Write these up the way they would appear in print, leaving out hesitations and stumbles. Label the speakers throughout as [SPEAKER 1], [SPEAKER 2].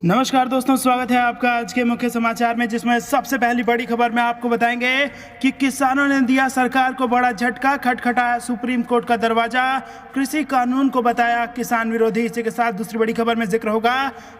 [SPEAKER 1] नमस्कार दोस्तों, स्वागत है आपका आज के मुख्य समाचार में, जिसमें सबसे पहली बड़ी खबर में आपको बताएंगे कि किसानों ने दिया सरकार को बड़ा झटका, खटखटाया सुप्रीम कोर्ट का दरवाजा, कृषि कानून को बताया किसान विरोधी। इसी के साथ दूसरी बड़ी खबर में जिक्र होगा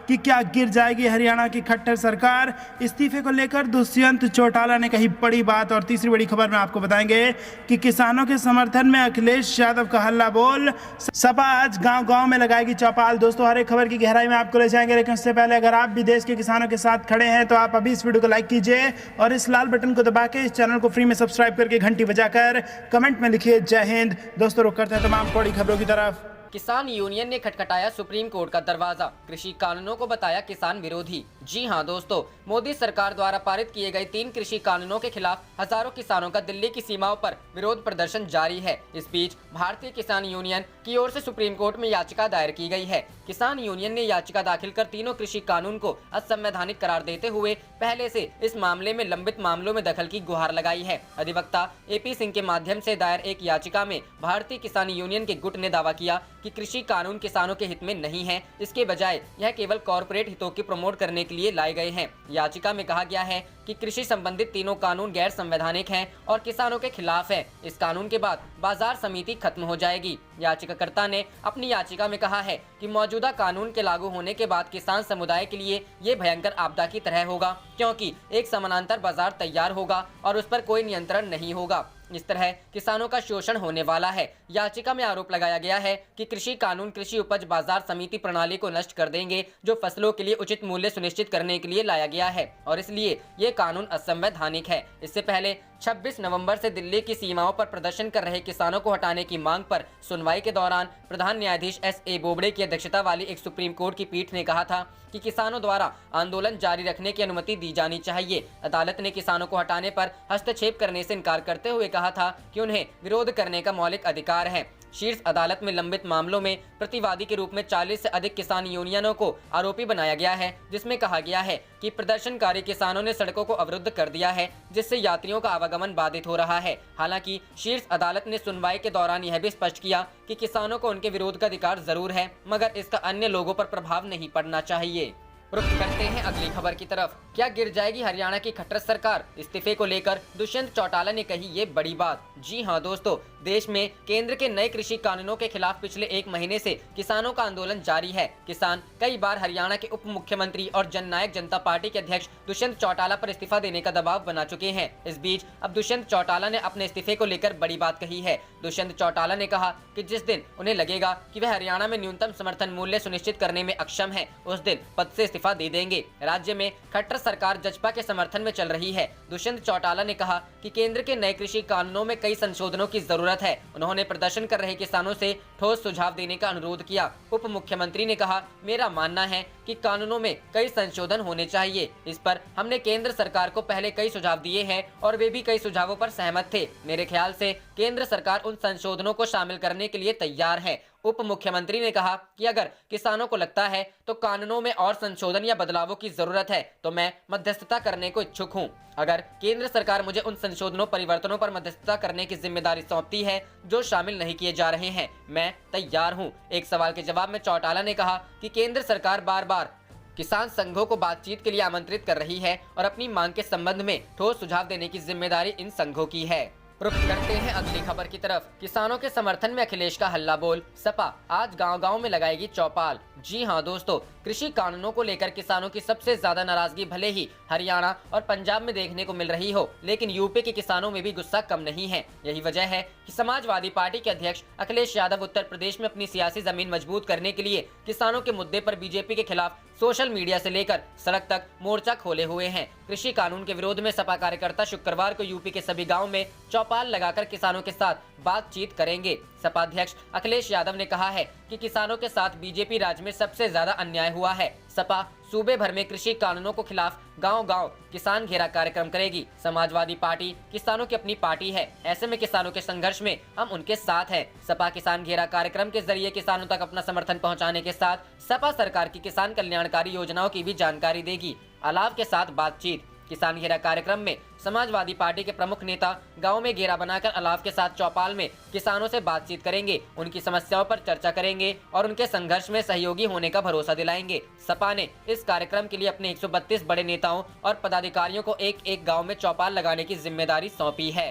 [SPEAKER 1] कि क्या गिर जाएगी हरियाणा की खट्टर सरकार, इस्तीफे को लेकर दुष्यंत चौटाला ने कही बड़ी बात। और तीसरी बड़ी खबर में आपको बताएंगे कि किसानों के समर्थन में अखिलेश यादव का हल्ला बोल, सपा आज गाँव-गाँव में लगाएगी चौपाल। दोस्तों, हर एक खबर की गहराई में आपको ले जाएंगे, लेकिन उससे पहले अगर आप भी देश के किसानों के साथ खड़े हैं तो आप अभी इस वीडियो को लाइक कीजिए और इस लाल बटन को दबा के इस चैनल को फ्री में सब्सक्राइब करके घंटी बजाकर कमेंट में लिखिए जय हिंद। दोस्तों, रुक करते हैं तमाम बड़ी खबरों की तरफ।
[SPEAKER 2] किसान यूनियन ने खटखटाया सुप्रीम कोर्ट का दरवाजा, कृषि कानूनों को बताया किसान विरोधी। जी हां दोस्तों, मोदी सरकार द्वारा पारित किए गए 3 कृषि कानूनों के खिलाफ हजारों किसानों का दिल्ली की सीमाओं पर विरोध प्रदर्शन जारी है। इस बीच भारतीय किसान यूनियन की ओर से सुप्रीम कोर्ट में याचिका दायर की गई है। किसान यूनियन ने याचिका दाखिल कर तीनों कृषि कानून को असंवैधानिक करार देते हुए पहले से इस मामले में लंबित मामलों में दखल की गुहार लगाई है। अधिवक्ता एपी सिंह के माध्यम से दायर एक याचिका में भारतीय किसान यूनियन के गुट ने दावा किया कि कृषि कानून किसानों के हित में नहीं है, इसके बजाय यह केवल कॉर्पोरेट हितों की प्रमोट करने के लिए लाए गए हैं। याचिका में कहा गया है कि कृषि संबंधित तीनों कानून गैर संवैधानिक हैं और किसानों के खिलाफ है। इस कानून के बाद बाजार समिति खत्म हो जाएगी। याचिकाकर्ता ने अपनी याचिका में कहा है कि मौजूदा कानून के लागू होने के बाद किसान समुदाय के लिए ये भयंकर आपदा की तरह होगा, क्योंकि एक समानांतर बाजार तैयार होगा और उस पर कोई नियंत्रण नहीं होगा। इस तरह किसानों का शोषण होने वाला है। याचिका में आरोप लगाया गया है कि कृषि कानून कृषि उपज बाजार समिति प्रणाली को नष्ट कर देंगे, जो फसलों के लिए उचित मूल्य सुनिश्चित करने के लिए लाया गया है, और इसलिए ये कानून असंवैधानिक है। इससे पहले 26 नवंबर से दिल्ली की सीमाओं पर प्रदर्शन कर रहे किसानों को हटाने की मांग पर सुनवाई के दौरान प्रधान न्यायाधीश एस.ए. बोबड़े की अध्यक्षता वाली एक सुप्रीम कोर्ट की पीठ ने कहा था कि किसानों द्वारा आंदोलन जारी रखने की अनुमति दी जानी चाहिए। अदालत ने किसानों को हटाने पर हस्तक्षेप करने से इनकार करते हुए कहा था कि उन्हें विरोध करने का मौलिक अधिकार है। शीर्ष अदालत में लंबित मामलों में प्रतिवादी के रूप में 40 से अधिक किसान यूनियनों को आरोपी बनाया गया है, जिसमें कहा गया है कि प्रदर्शनकारी किसानों ने सड़कों को अवरुद्ध कर दिया है, जिससे यात्रियों का आवागमन बाधित हो रहा है। हालांकि शीर्ष अदालत ने सुनवाई के दौरान यह भी स्पष्ट किया कि किसानों को उनके विरोध का अधिकार जरूर है, मगर इसका अन्य लोगों पर प्रभाव नहीं पड़ना चाहिए। रुख करते हैं अगली खबर की तरफ। क्या गिर जाएगी हरियाणा की खट्टर सरकार, इस्तीफे को लेकर दुष्यंत चौटाला ने कही ये बड़ी बात। जी हां दोस्तों, देश में केंद्र के नए कृषि कानूनों के खिलाफ पिछले 1 महीने से किसानों का आंदोलन जारी है। किसान कई बार हरियाणा के उप मुख्यमंत्री और जननायक जनता पार्टी के अध्यक्ष दुष्यंत चौटाला पर इस्तीफा देने का दबाव बना चुके हैं। इस बीच अब दुष्यंत चौटाला ने अपने इस्तीफे को लेकर बड़ी बात कही है। दुष्यंत चौटाला ने कहा कि जिस दिन उन्हें लगेगा कि वह हरियाणा में न्यूनतम समर्थन मूल्य सुनिश्चित करने में अक्षम है, उस दिन पद से इस्तीफा दे देंगे। राज्य में खट्टर सरकार जजपा के समर्थन में चल रही है। दुष्यंत चौटाला ने कहा कि केंद्र के नए कृषि कानूनों में कई संशोधनों की जरूरत है। उन्होंने प्रदर्शन कर रहे किसानों से ठोस सुझाव देने का अनुरोध किया। उप मुख्यमंत्री ने कहा, मेरा मानना है कि कानूनों में कई संशोधन होने चाहिए। इस पर हमने केंद्र सरकार को पहले कई सुझाव दिए हैं और वे भी कई सुझावों पर सहमत थे। मेरे ख्याल से केंद्र सरकार उन संशोधनों को शामिल करने के लिए तैयार है। उप मुख्यमंत्री ने कहा कि अगर किसानों को लगता है तो कानूनों में और संशोधन या बदलावों की जरूरत है तो मैं मध्यस्थता करने को इच्छुक हूं। अगर केंद्र सरकार मुझे उन संशोधनों परिवर्तनों पर मध्यस्थता करने की जिम्मेदारी सौंपती है जो शामिल नहीं किए जा रहे हैं, मैं तैयार हूं। एक सवाल के जवाब में चौटाला ने कहा कि केंद्र सरकार बार बार किसान संघों को बातचीत के लिए आमंत्रित कर रही है और अपनी मांग के संबंध में ठोस सुझाव देने की जिम्मेदारी इन संघों की है। रुख करते हैं अगली खबर की तरफ। किसानों के समर्थन में अखिलेश का हल्ला बोल, सपा आज गांव-गांव में लगाएगी चौपाल। जी हां दोस्तों, कृषि कानूनों को लेकर किसानों की सबसे ज्यादा नाराजगी भले ही हरियाणा और पंजाब में देखने को मिल रही हो, लेकिन यूपी के किसानों में भी गुस्सा कम नहीं है। यही वजह है कि समाजवादी पार्टी के अध्यक्ष अखिलेश यादव उत्तर प्रदेश में अपनी सियासी जमीन मजबूत करने के लिए किसानों के मुद्दे पर बीजेपी के खिलाफ सोशल मीडिया से लेकर सड़क तक मोर्चा खोले हुए हैं। कृषि कानून के विरोध में सपा कार्यकर्ता शुक्रवार को यूपी के सभी गाँव में चौपाल लगाकर किसानों के साथ बातचीत करेंगे। सपा अध्यक्ष अखिलेश यादव ने कहा है कि किसानों के साथ बीजेपी राज्य में सबसे ज्यादा अन्याय हुआ है। सपा सूबे भर में कृषि कानूनों को खिलाफ गांव-गांव किसान घेरा कार्यक्रम करेगी। समाजवादी पार्टी किसानों की अपनी पार्टी है, ऐसे में किसानों के संघर्ष में हम उनके साथ हैं। सपा किसान घेरा कार्यक्रम के जरिए किसानों तक अपना समर्थन पहुंचाने के साथ सपा सरकार की किसान कल्याणकारी योजनाओं की भी जानकारी देगी। अलाव के साथ बातचीत। किसान घेरा कार्यक्रम में समाजवादी पार्टी के प्रमुख नेता गांव में घेरा बनाकर अलाव के साथ चौपाल में किसानों से बातचीत करेंगे, उनकी समस्याओं पर चर्चा करेंगे और उनके संघर्ष में सहयोगी होने का भरोसा दिलाएंगे। सपा ने इस कार्यक्रम के लिए अपने 132 बड़े नेताओं और पदाधिकारियों को एक एक गाँव में चौपाल लगाने की जिम्मेदारी सौंपी है।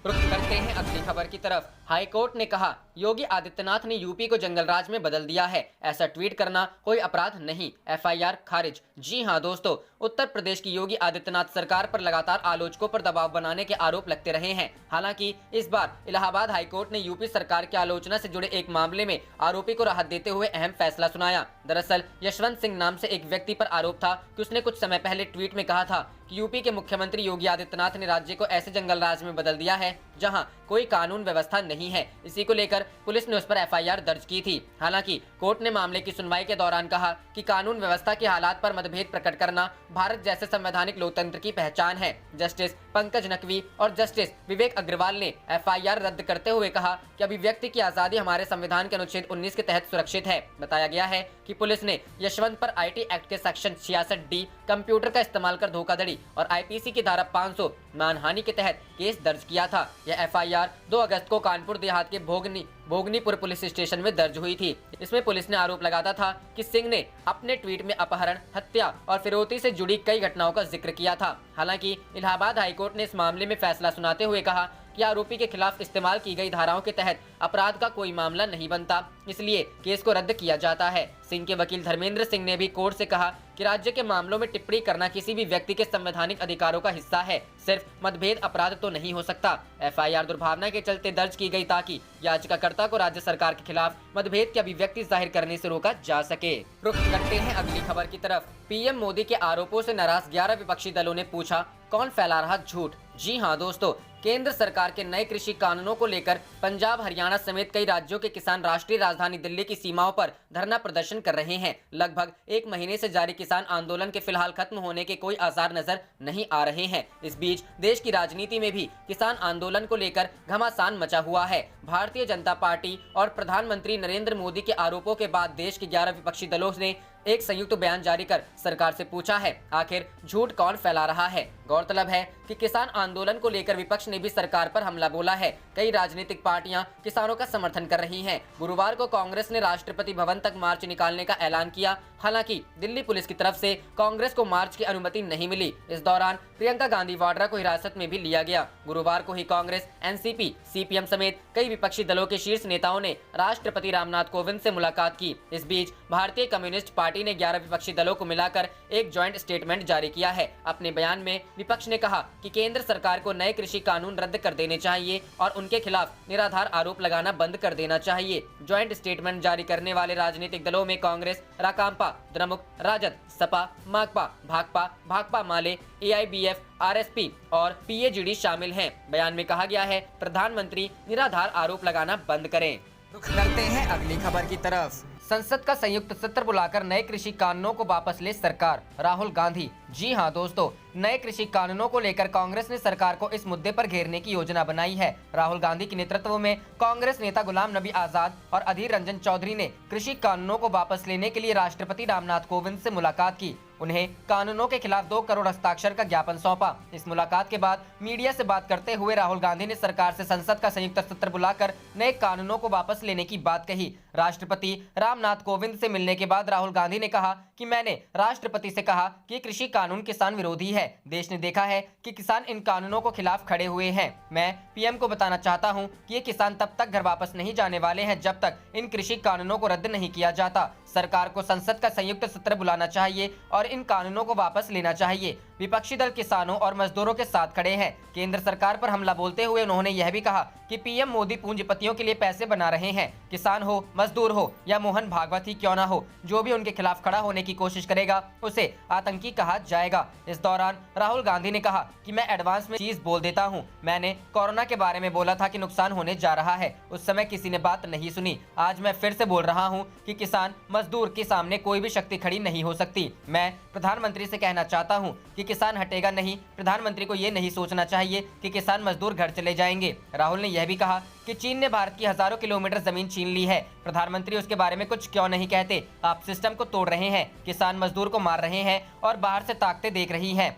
[SPEAKER 2] रुख करते हैं अगली खबर की तरफ। हाई कोर्ट ने कहा, योगी आदित्यनाथ ने यूपी को जंगल राज में बदल दिया है, ऐसा ट्वीट करना कोई अपराध नहीं, एफआईआर खारिज। जी हां दोस्तों, उत्तर प्रदेश की योगी आदित्यनाथ सरकार पर लगातार आलोचकों पर दबाव बनाने के आरोप लगते रहे हैं। हालांकि इस बार इलाहाबाद हाई कोर्ट ने यूपी सरकार की आलोचना से जुड़े एक मामले में आरोपी को राहत देते हुए अहम फैसला सुनाया। दरअसल यशवंत सिंह नाम से एक व्यक्ति पर आरोप था कि उसने कुछ समय पहले ट्वीट में कहा था कि यूपी के मुख्यमंत्री योगी आदित्यनाथ ने राज्य को ऐसे जंगल राज में बदल दिया है जहां कोई कानून व्यवस्था नहीं है। इसी को लेकर पुलिस ने उस पर एफआईआर दर्ज की थी। हालांकि कोर्ट ने मामले की सुनवाई के दौरान कहा कि कानून व्यवस्था के हालात पर मतभेद प्रकट करना भारत जैसे संवैधानिक लोकतंत्र की पहचान है। जस्टिस पंकज नकवी और जस्टिस विवेक अग्रवाल ने एफआईआर रद्द करते हुए कहा कि अभिव्यक्ति की आजादी हमारे संविधान के अनुच्छेद 19 के तहत सुरक्षित है। बताया गया है कि पुलिस ने यशवंत पर आईटी एक्ट के सेक्शन 66D कंप्यूटर का इस्तेमाल कर धोखाधड़ी और आईपीसी की धारा 500 मानहानि के तहत केस दर्ज किया था। यह एफआईआर 2 अगस्त को कानपुर देहात के भोगनीपुर पुलिस स्टेशन में दर्ज हुई थी। इसमें पुलिस ने आरोप लगाता था कि सिंह ने अपने ट्वीट में अपहरण, हत्या और फिरौती से जुड़ी कई घटनाओं का जिक्र किया था। हालांकि इलाहाबाद हाईकोर्ट ने इस मामले में फैसला सुनाते हुए कहा कि आरोपी के खिलाफ इस्तेमाल की गई धाराओं के तहत अपराध का कोई मामला नहीं बनता, इसलिए केस को रद्द किया जाता है। सिंह के वकील धर्मेंद्र सिंह ने भी कोर्ट से कहा कि राज्य के मामलों में टिप्पणी करना किसी भी व्यक्ति के संवैधानिक अधिकारों का हिस्सा है, सिर्फ मतभेद अपराध तो नहीं हो सकता। एफआईआर दुर्भावना के चलते दर्ज की गई ताकि याचिकाकर्ता को राज्य सरकार के खिलाफ मतभेद की अभिव्यक्ति जाहिर करने से रोका जा सके। रुख करते हैं अगली खबर की तरफ। पीएम मोदी के आरोपों से नाराज 11 विपक्षी दलों ने पूछा, कौन फैला रहा झूठ? जी हां दोस्तों, केंद्र सरकार के नए कृषि कानूनों को लेकर पंजाब, हरियाणा समेत कई राज्यों के किसान राष्ट्रीय राजधानी दिल्ली की सीमाओं पर धरना प्रदर्शन कर रहे हैं। लगभग 1 महीने से जारी किसान आंदोलन के फिलहाल खत्म होने के कोई आसार नजर नहीं आ रहे हैं। इस बीच देश की राजनीति में भी किसान आंदोलन को लेकर घमासान मचा हुआ है। भारतीय जनता पार्टी और प्रधानमंत्री नरेंद्र मोदी के आरोपों के बाद देश के 11 विपक्षी दलों ने एक संयुक्त बयान जारी कर सरकार से पूछा है, आखिर झूठ कौन फैला रहा है? गौरतलब है कि किसान आंदोलन को लेकर विपक्ष ने भी सरकार पर हमला बोला है। कई राजनीतिक पार्टियां किसानों का समर्थन कर रही हैं। गुरुवार को कांग्रेस ने राष्ट्रपति भवन तक मार्च निकालने का ऐलान किया। हालांकि दिल्ली पुलिस की तरफ से कांग्रेस को मार्च की अनुमति नहीं मिली। इस दौरान प्रियंका गांधी वाड्रा को हिरासत में भी लिया गया। गुरुवार को ही कांग्रेस, एनसीपी, सीपीएम समेत कई विपक्षी दलों के शीर्ष नेताओं ने राष्ट्रपति रामनाथ कोविंद से मुलाकात की। इस बीच भारतीय कम्युनिस्ट पार्टी ने 11 विपक्षी दलों को मिलाकर एक ज्वाइंट स्टेटमेंट जारी किया है। अपने बयान में विपक्ष ने कहा कि केंद्र सरकार को नए कृषि कानून रद्द कर देने चाहिए और उनके खिलाफ निराधार आरोप लगाना बंद कर देना चाहिए। ज्वाइंट स्टेटमेंट जारी करने वाले राजनीतिक दलों में कांग्रेस, राकांपा, द्रमुक, राजद, सपा, माकपा, भाकपा माले, एआईबीएफ, आरएसपी और पीएजीडी शामिल हैं। बयान में कहा गया है, प्रधानमंत्री निराधार आरोप लगाना बंद करें। रुख करते हैं अगली खबर की तरफ। संसद का संयुक्त सत्र बुलाकर नए कृषि कानूनों को वापस ले सरकार, राहुल गांधी। जी हां दोस्तों, नए कृषि कानूनों को लेकर कांग्रेस ने सरकार को इस मुद्दे पर घेरने की योजना बनाई है। राहुल गांधी के नेतृत्व में कांग्रेस नेता गुलाम नबी आजाद और अधीर रंजन चौधरी ने कृषि कानूनों को वापस लेने के लिए राष्ट्रपति रामनाथ कोविंद से मुलाकात की। उन्हें कानूनों के खिलाफ 2 करोड़ हस्ताक्षर का ज्ञापन सौंपा। इस मुलाकात के बाद मीडिया से बात करते हुए राहुल गांधी ने सरकार से संसद का संयुक्त सत्र बुलाकर नए कानूनों को वापस लेने की बात कही। राष्ट्रपति रामनाथ कोविंद से मिलने के बाद राहुल गांधी ने कहा कि मैंने राष्ट्रपति से कहा कि कृषि कानून किसान विरोधी है। देश ने देखा है कि किसान इन कानूनों को खिलाफ खड़े हुए हैं। मैं पीएम को बताना चाहता हूं कि ये किसान तब तक घर वापस नहीं जाने वाले हैं जब तक इन कृषि कानूनों को रद्द नहीं किया जाता। सरकार को संसद का संयुक्त सत्र बुलाना चाहिए और इन कानूनों को वापस लेना चाहिए। विपक्षी दल किसानों और मजदूरों के साथ खड़े हैं। केंद्र सरकार पर हमला बोलते हुए उन्होंने यह भी कहा कि पीएम मोदी पूंजीपतियों के लिए पैसे बना रहे हैं। किसान हो, मजदूर हो या मोहन भागवत ही क्यों ना हो, जो भी उनके खिलाफ खड़ा होने की कोशिश करेगा उसे आतंकी कहा जाएगा। इस दौरान राहुल गांधी ने कहा कि मैं एडवांस में चीज बोल देता हूं। मैंने कोरोना के बारे में बोला था कि नुकसान होने जा रहा है, उस समय किसी ने बात नहीं सुनी। आज मैं फिर से बोल रहा हूं कि किसान मजदूर के सामने कोई भी शक्ति खड़ी नहीं हो सकती। मैं प्रधानमंत्री से कहना चाहता हूं कि किसान हटेगा नहीं। प्रधानमंत्री को ये नहीं सोचना चाहिए कि किसान मजदूर घर चले जाएंगे। राहुल ने यह भी कहा कि चीन ने भारत की हजारों किलोमीटर जमीन छीन ली है। प्रधानमंत्री उसके बारे में कुछ क्यों नहीं कहते? आप सिस्टम को तोड़ रहे हैं, किसान मजदूर को मार रहे हैं और बाहर से ताकतें देख रही हैं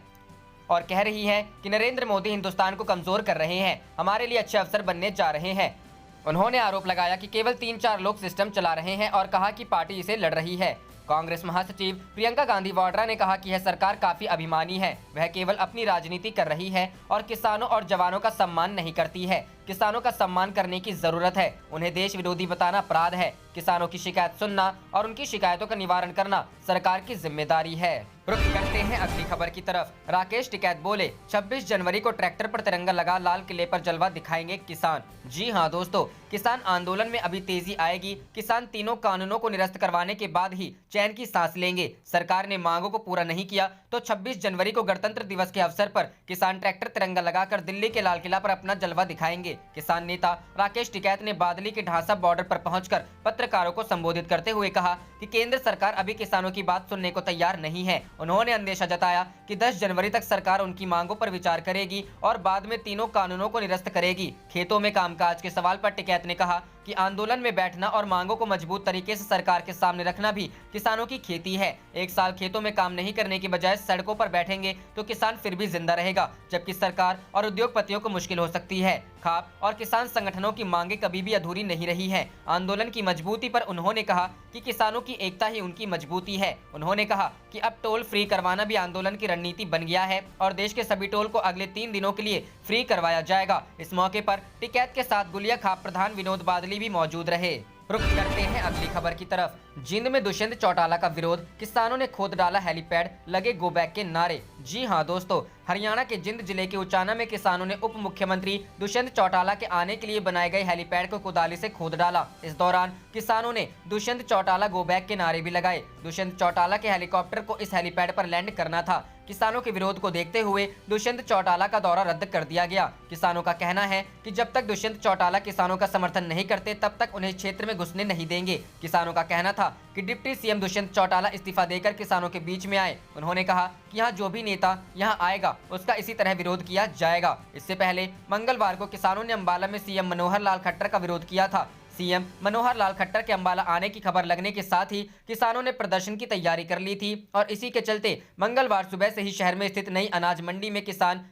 [SPEAKER 2] और कह रही है कि नरेंद्र मोदी हिंदुस्तान को कमजोर कर रहे हैं, हमारे लिए अच्छे अवसर बनने जा रहे हैं। उन्होंने आरोप लगाया कि केवल 3-4 लोग सिस्टम चला रहे हैं और कहा कि पार्टी इसे लड़ रही है। कांग्रेस महासचिव प्रियंका गांधी वाड्रा ने कहा कि यह सरकार काफी अभिमानी है, वह केवल अपनी राजनीति कर रही है और किसानों और जवानों का सम्मान नहीं करती है। किसानों का सम्मान करने की जरूरत है, उन्हें देश विरोधी बताना अपराध है। किसानों की शिकायत सुनना और उनकी शिकायतों का निवारण करना सरकार की जिम्मेदारी है। रुख करते हैं अगली खबर की तरफ। राकेश टिकैत बोले 26 जनवरी को ट्रैक्टर पर तिरंगा लगा लाल किले पर जलवा दिखाएंगे किसान। जी हां दोस्तों, किसान आंदोलन में अभी तेजी आएगी। किसान तीनों कानूनों को निरस्त करवाने के बाद ही चैन की सांस लेंगे। सरकार ने मांगों को पूरा नहीं किया तो 26 जनवरी को गणतंत्र दिवस के अवसर पर किसान ट्रैक्टर तिरंगा लगाकर दिल्ली के लाल किला पर अपना जलवा दिखाएंगे। किसान नेता राकेश टिकैत ने बादली के ढांसा बॉर्डर पर पहुंचकर पत्रकारों को संबोधित करते हुए कहा कि केंद्र सरकार अभी किसानों की बात सुनने को तैयार नहीं है। उन्होंने अंदेशा जताया कि 10 जनवरी तक सरकार उनकी मांगों पर विचार करेगी और बाद में तीनों कानूनों को निरस्त करेगी। खेतों में कामकाज के सवाल पर टिकैत ने कहा कि आंदोलन में बैठना और मांगों को मजबूत तरीके से सरकार के सामने रखना भी किसानों की खेती है। एक साल खेतों में काम नहीं करने की बजाय सड़कों पर बैठेंगे तो किसान फिर भी जिंदा रहेगा, जबकि सरकार और उद्योगपतियों को मुश्किल हो सकती है। खाप और किसान संगठनों की मांगे कभी भी अधूरी नहीं रही है। आंदोलन की मजबूती पर उन्होंने कहा कि किसानों की एकता ही उनकी मजबूती है। उन्होंने कहा कि अब टोल फ्री करवाना भी आंदोलन की रणनीति बन गया है और देश के सभी टोल को अगले 3 दिनों के लिए फ्री करवाया जाएगा। इस मौके पर टिकैत के साथ गुलिया खाप प्रधान विनोद बादली भी मौजूद रहे। रुख करते हैं अगली खबर की तरफ। जींद में दुष्यंत चौटाला का विरोध, किसानों ने खोद डाला हेलीपैड, लगे गो बैक के नारे। जी हां दोस्तों, हरियाणा के जिंद जिले के उचाना में किसानों ने उप मुख्यमंत्री दुष्यंत चौटाला के आने के लिए बनाए गए हेलीपैड को कुदाली से खोद डाला। इस दौरान किसानों ने दुष्यंत चौटाला गो बैक के नारे भी लगाए। दुष्यंत चौटाला के हेलीकॉप्टर को इस हेलीपैड पर लैंड करना था। किसानों के विरोध को देखते हुए दुष्यंत चौटाला का दौरा रद्द कर दिया गया। किसानों का कहना है कि जब तक दुष्यंत चौटाला किसानों का समर्थन नहीं करते तब तक उन्हें क्षेत्र में घुसने नहीं देंगे। किसानों का कहना था कि डिप्टी सीएम दुष्यंत चौटाला इस्तीफा देकर किसानों के बीच में आए। उन्होंने कहा कि यहाँ जो भी नेता यहाँ आएगा उसका इसी तरह विरोध किया जाएगा। इससे पहले मंगलवार को किसानों ने अंबाला में सीएम मनोहर लाल खट्टर का विरोध किया था। सीएम मनोहर लाल खट्टर के अंबाला आने की खबर लगने के साथ ही किसानों ने प्रदर्शन की तैयारी कर ली थी और इसी के चलते मंगलवार सुबह से ही शहर में स्थित नई अनाज मंडी में किसान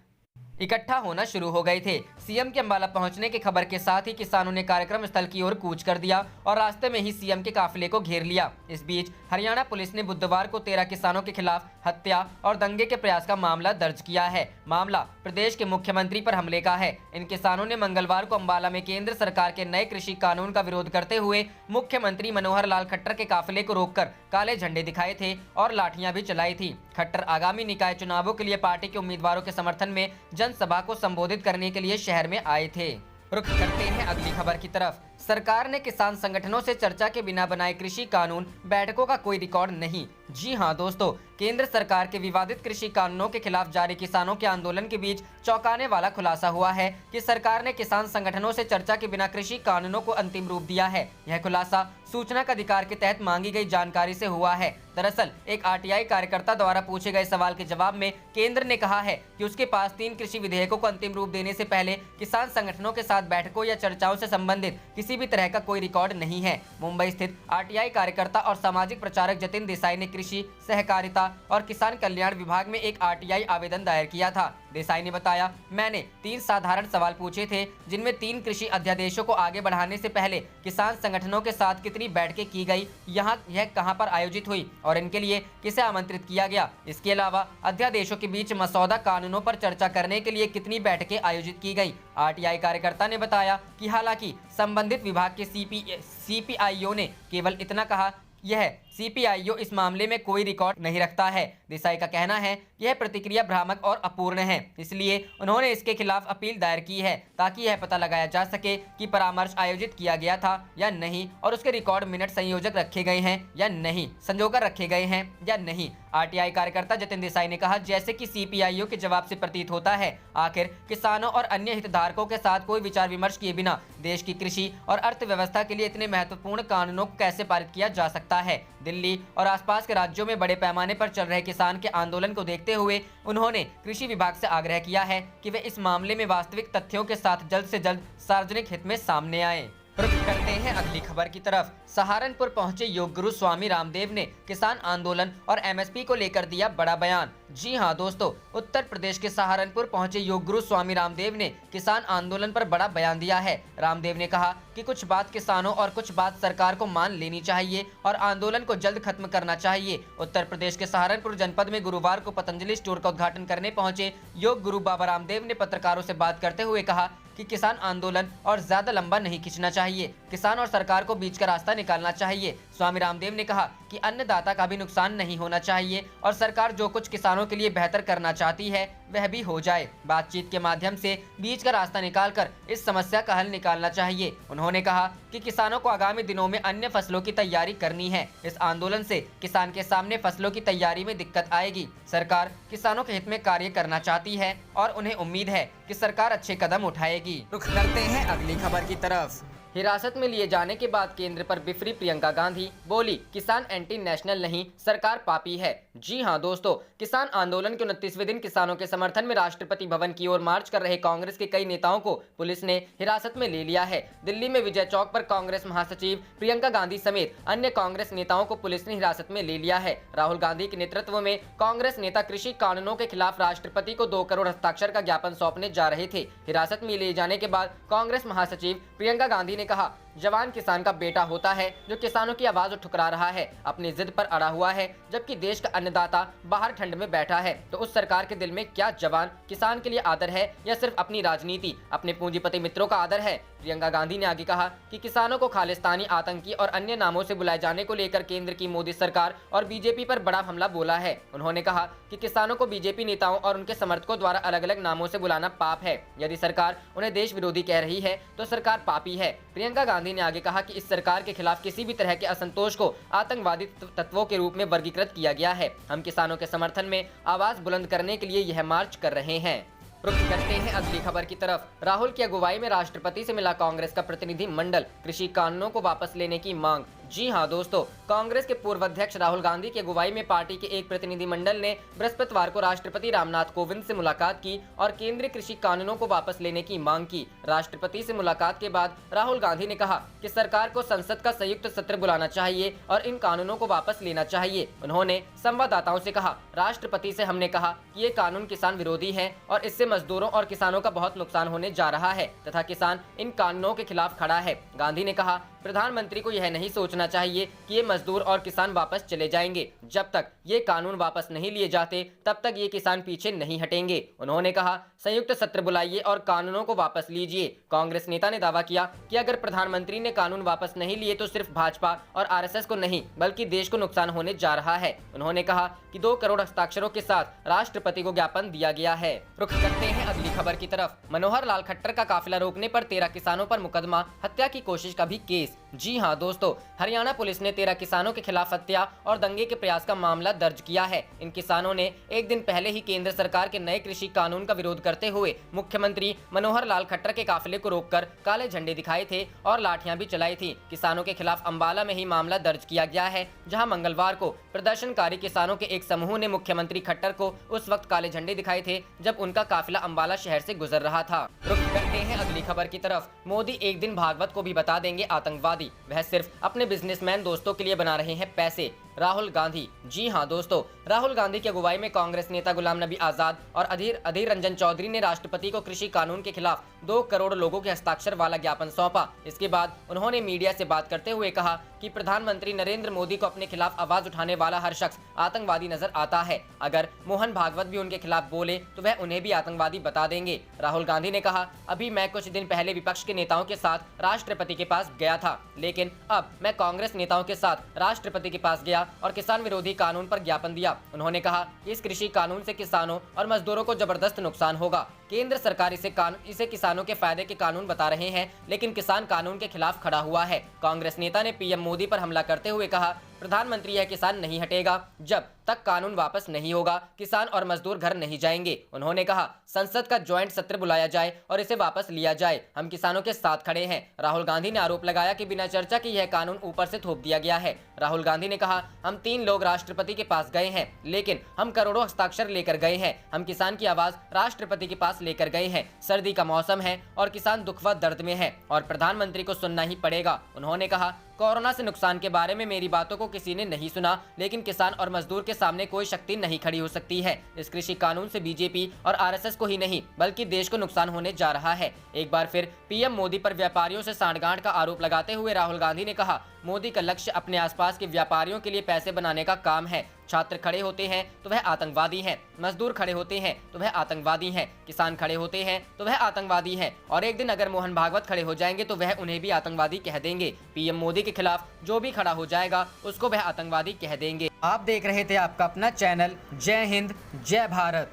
[SPEAKER 2] इकट्ठा होना शुरू हो गए थे। सीएम के अंबाला पहुंचने की खबर के साथ ही किसानों ने कार्यक्रम स्थल की ओर कूच कर दिया और रास्ते में ही सीएम के काफिले को घेर लिया। इस बीच हरियाणा पुलिस ने बुधवार को 13 किसानों के खिलाफ हत्या और दंगे के प्रयास का मामला दर्ज किया है। मामला प्रदेश के मुख्यमंत्री पर हमले का है। इन किसानों ने मंगलवार को अंबाला में केंद्र सरकार के नए कृषि कानून का विरोध करते हुए मुख्यमंत्री मनोहर लाल खट्टर के काफिले को रोककर काले झंडे दिखाए थे और लाठियां भी चलाई थी। खट्टर आगामी निकाय चुनावों के लिए पार्टी के उम्मीदवारों के समर्थन में जनसभा को संबोधित करने के लिए शहर में आए थे। रुख करते हैं अगली खबर की तरफ। सरकार ने किसान संगठनों से चर्चा के बिना बनाए कृषि कानून, बैठकों का कोई रिकॉर्ड नहीं। जी हां दोस्तों, केंद्र सरकार के विवादित कृषि कानूनों के खिलाफ जारी किसानों के आंदोलन के बीच चौंकाने वाला खुलासा हुआ है कि सरकार ने किसान संगठनों से चर्चा के बिना कृषि कानूनों को अंतिम रूप दिया है। यह खुलासा सूचना का अधिकार के तहत मांगी गई जानकारी से हुआ है। दरअसल एक आरटीआई कार्यकर्ता द्वारा पूछे गए सवाल के जवाब में केंद्र ने कहा है कि उसके पास 3 कृषि विधेयकों को अंतिम रूप देने से पहले किसान संगठनों के साथ बैठकों या चर्चाओं से संबंधित किसी भी तरह का कोई रिकॉर्ड नहीं है। मुंबई स्थित आरटीआई कार्यकर्ता और सामाजिक प्रचारक जतिन देसाई ने कृषि, सहकारिता और किसान कल्याण विभाग में एक आरटीआई आवेदन दायर किया था। देसाई ने बताया, मैंने 3 साधारण सवाल पूछे थे जिनमें 3 कृषि अध्यादेशों को आगे बढ़ाने से पहले किसान संगठनों के साथ कितनी बैठकें की गई, यह कहां पर आयोजित हुई और इनके लिए किसे आमंत्रित किया गया। इसके अलावा अध्यादेशों के बीच मसौदा कानूनों पर चर्चा करने के लिए कितनी बैठकें आयोजित की गई। आरटीआई कार्यकर्ता ने बताया कि हालांकि संबंधित विभाग के सीपीआईओ ने केवल इतना कहा, यह सीपीआईओ इस मामले में कोई रिकॉर्ड नहीं रखता है। देसाई का कहना है कि यह प्रतिक्रिया भ्रामक और अपूर्ण है, इसलिए उन्होंने इसके खिलाफ अपील दायर की है ताकि यह पता लगाया जा सके कि परामर्श आयोजित किया गया था या नहीं और उसके रिकॉर्ड मिनट संयोजक रखे गए हैं या नहीं, संजोकर रखे गए हैं या नहीं। आरटीआई कार्यकर्ता जतिन देसाई ने कहा, जैसे कि सीपीआईओ के जवाब से प्रतीत होता है, आखिर किसानों और अन्य हितधारकों के साथ कोई विचार विमर्श किए बिना देश की कृषि और अर्थव्यवस्था के लिए इतने महत्वपूर्ण कानूनों को कैसे पारित किया जा सकता है। दिल्ली और आसपास के राज्यों में बड़े पैमाने पर चल रहे किसान के आंदोलन को देखते हुए उन्होंने कृषि विभाग से आग्रह किया है कि वे इस मामले में वास्तविक तथ्यों के साथ जल्द से जल्द सार्वजनिक हित में सामने आए। रुख करते करते हैं अगली खबर की तरफ। सहारनपुर पहुंचे योग गुरु स्वामी रामदेव ने किसान आंदोलन और एमएसपी को लेकर दिया बड़ा बयान। जी हां दोस्तों, उत्तर प्रदेश के सहारनपुर पहुंचे योग गुरु स्वामी रामदेव ने किसान आंदोलन पर बड़ा बयान दिया है। रामदेव ने कहा कि कुछ बात किसानों और कुछ बात सरकार को मान लेनी चाहिए और आंदोलन को जल्द खत्म करना चाहिए। उत्तर प्रदेश के सहारनपुर जनपद में गुरुवार को पतंजलि स्टोर का उद्घाटन करने पहुंचे योग गुरु बाबा रामदेव ने पत्रकारों से बात करते हुए कहा कि किसान आंदोलन और ज्यादा लंबा नहीं खींचना चाहिए, किसान और सरकार को बीच का रास्ता निकालना चाहिए। स्वामी रामदेव ने कहा कि अन्नदाता का भी नुकसान नहीं होना चाहिए और सरकार जो कुछ किसानों के लिए बेहतर करना चाहती है वह भी हो जाए। बातचीत के माध्यम से बीच का रास्ता निकालकर इस समस्या का हल निकालना चाहिए। उन्होंने कहा कि किसानों को आगामी दिनों में अन्य फसलों की तैयारी करनी है। इस आंदोलन से किसान के सामने फसलों की तैयारी में दिक्कत आएगी। सरकार किसानों के हित में कार्य करना चाहती है और उन्हें उम्मीद है कि सरकार अच्छे कदम उठाएगी। रुख करते हैं अगली खबर की तरफ। हिरासत में लिए जाने के बाद केंद्र पर बिफरी प्रियंका गांधी, बोली किसान एंटी नेशनल नहीं, सरकार पापी है। जी हां दोस्तों, किसान आंदोलन के 29वें दिन किसानों के समर्थन में राष्ट्रपति भवन की ओर मार्च कर रहे कांग्रेस के कई नेताओं को पुलिस ने हिरासत में ले लिया है। दिल्ली में विजय चौक पर कांग्रेस महासचिव प्रियंका गांधी समेत अन्य कांग्रेस नेताओं को पुलिस ने हिरासत में ले लिया है। राहुल गांधी के नेतृत्व में कांग्रेस नेता कृषि कानूनों के खिलाफ राष्ट्रपति को 2 करोड़ हस्ताक्षर का ज्ञापन सौंपने जा रहे थे। हिरासत में ले जाने के बाद कांग्रेस महासचिव प्रियंका गांधी ने कहा, जवान किसान का बेटा होता है जो किसानों की आवाज ठुकरा रहा है, अपनी जिद पर अड़ा हुआ है, जबकि देश का अन्नदाता बाहर ठंड में बैठा है। तो उस सरकार के दिल में क्या जवान किसान के लिए आदर है या सिर्फ अपनी राजनीति, अपने पूंजीपति मित्रों का आदर है? प्रियंका गांधी ने आगे कहा कि किसानों को खालिस्तानी, आतंकी और अन्य नामों से बुलाए जाने को लेकर केंद्र की मोदी सरकार और बीजेपी पर बड़ा हमला बोला है। उन्होंने कहा कि किसानों को बीजेपी नेताओं और उनके समर्थकों द्वारा अलग अलग नामों से बुलाना पाप है। यदि सरकार उन्हें देश विरोधी कह रही है तो सरकार पापी है। प्रियंका गांधी ने आगे कहा कि इस सरकार के खिलाफ किसी भी तरह के असंतोष को आतंकवादी तत्वों के रूप में वर्गीकृत किया गया है। हम किसानों के समर्थन में आवाज बुलंद करने के लिए यह मार्च कर रहे हैं। रुख करते हैं अगली खबर की तरफ। राहुल की अगुवाई में राष्ट्रपति से मिला कांग्रेस का प्रतिनिधि मंडल, कृषि कानूनों को वापस लेने की मांग। जी हां दोस्तों, कांग्रेस के पूर्व अध्यक्ष राहुल गांधी की अगुवाई में पार्टी के एक प्रतिनिधि मंडल ने बृहस्पतिवार को राष्ट्रपति रामनाथ कोविंद से मुलाकात की और केंद्रीय कृषि कानूनों को वापस लेने की मांग की। राष्ट्रपति से मुलाकात के बाद राहुल गांधी ने कहा कि सरकार को संसद का संयुक्त सत्र बुलाना चाहिए और इन कानूनों को वापस लेना चाहिए। उन्होंने संवाददाताओं से कहा, राष्ट्रपति से हमने कहा कि ये कानून किसान विरोधी है और इससे मजदूरों और किसानों का बहुत नुकसान होने जा रहा है तथा किसान इन कानूनों के खिलाफ खड़ा है। गांधी ने कहा, प्रधानमंत्री को यह नहीं सोचना चाहिए कि ये मजदूर और किसान वापस चले जाएंगे। जब तक ये कानून वापस नहीं लिए जाते तब तक ये किसान पीछे नहीं हटेंगे। उन्होंने कहा, संयुक्त सत्र बुलाइए और कानूनों को वापस लीजिए। कांग्रेस नेता ने दावा किया कि अगर प्रधानमंत्री ने कानून वापस नहीं लिए तो सिर्फ भाजपा और आरएसएस को नहीं बल्कि देश को नुकसान होने जा रहा है। उन्होंने कहा कि 2 करोड़ हस्ताक्षरों के साथ राष्ट्रपति को ज्ञापन दिया गया है। रुख करते हैं अगली खबर की तरफ। मनोहर लाल खट्टर का काफिला रोकने पर 13 किसानों पर मुकदमा, हत्या की कोशिश का भी केस। जी हां दोस्तों, हरियाणा पुलिस ने 13 किसानों के खिलाफ हत्या और दंगे के प्रयास का मामला दर्ज किया है। इन किसानों ने एक दिन पहले ही केंद्र सरकार के नए कृषि कानून का विरोध करते हुए मुख्यमंत्री मनोहर लाल खट्टर के काफिले को रोककर काले झंडे दिखाए थे और लाठियां भी चलाई थी। किसानों के खिलाफ अंबाला में ही मामला दर्ज किया गया है, जहां मंगलवार को प्रदर्शनकारी किसानों के एक समूह ने मुख्यमंत्री खट्टर को उस वक्त काले झंडे दिखाए थे जब उनका काफिला अंबाला शहर से गुजर रहा था। रुख करते हैं अगली खबर की तरफ। मोदी एक दिन भागवत को भी बता देंगे आतंकवादी, वह सिर्फ अपने बिजनेसमैन दोस्तों के लिए बना रहे हैं पैसे। राहुल गांधी। जी हां दोस्तों, राहुल गांधी की अगुवाई में कांग्रेस नेता गुलाम नबी आजाद और अधीर रंजन चौधरी ने राष्ट्रपति को कृषि कानून के खिलाफ 2 करोड़ लोगों के हस्ताक्षर वाला ज्ञापन सौंपा। इसके बाद उन्होंने मीडिया से बात करते हुए कहा कि प्रधानमंत्री नरेंद्र मोदी को अपने खिलाफ आवाज उठाने वाला हर शख्स आतंकवादी नजर आता है। अगर मोहन भागवत भी उनके खिलाफ बोले तो वह उन्हें भी आतंकवादी बता देंगे। राहुल गांधी ने कहा, अभी मैं कुछ दिन पहले विपक्ष के नेताओं के साथ राष्ट्रपति के पास गया था, लेकिन अब मैं कांग्रेस नेताओं के साथ राष्ट्रपति के पास गया और किसान विरोधी कानून पर ज्ञापन दिया। उन्होंने कहा, इस कृषि कानून से किसानों और मजदूरों को जबरदस्त नुकसान होगा। केंद्र सरकार इसे किसानों के फायदे के कानून बता रहे हैं, लेकिन किसान कानून के खिलाफ खड़ा हुआ है। कांग्रेस नेता ने पीएम मोदी पर हमला करते हुए कहा, प्रधानमंत्री यह किसान नहीं हटेगा जब तक कानून वापस नहीं होगा, किसान और मजदूर घर नहीं जाएंगे। उन्होंने कहा, संसद का ज्वाइंट सत्र बुलाया जाए और इसे वापस लिया जाए, हम किसानों के साथ खड़े हैं। राहुल गांधी ने आरोप लगाया कि बिना चर्चा के यह कानून ऊपर से थोप दिया गया है। राहुल गांधी ने कहा, हम 3 लोग राष्ट्रपति के पास गए हैं, लेकिन हम करोड़ों हस्ताक्षर लेकर गए हैं। हम किसान की आवाज राष्ट्रपति के पास लेकर गए हैं। सर्दी का मौसम है और किसान दुख व दर्द में है और प्रधानमंत्री को सुनना ही पड़ेगा। उन्होंने कहा, कोरोना से नुकसान के बारे में मेरी बातों को किसी ने नहीं सुना, लेकिन किसान और मजदूर के सामने कोई शक्ति नहीं खड़ी हो सकती है। इस कृषि कानून से बीजेपी और आरएसएस को ही नहीं बल्कि देश को नुकसान होने जा रहा है। एक बार फिर पीएम मोदी पर व्यापारियों से सांठगांठ का आरोप लगाते हुए राहुल गांधी ने कहा, मोदी का लक्ष्य अपने आसपास के व्यापारियों के लिए पैसे बनाने का काम है। छात्र खड़े होते हैं तो वह आतंकवादी हैं, मजदूर खड़े होते हैं तो वह आतंकवादी हैं, किसान खड़े होते हैं तो वह आतंकवादी हैं, और एक दिन अगर मोहन भागवत खड़े हो जाएंगे तो वह उन्हें भी आतंकवादी कह देंगे। पीएम मोदी के खिलाफ जो भी खड़ा हो जाएगा उसको वह आतंकवादी कह देंगे। आप देख रहे थे आपका अपना चैनल जय हिंद जय भारत।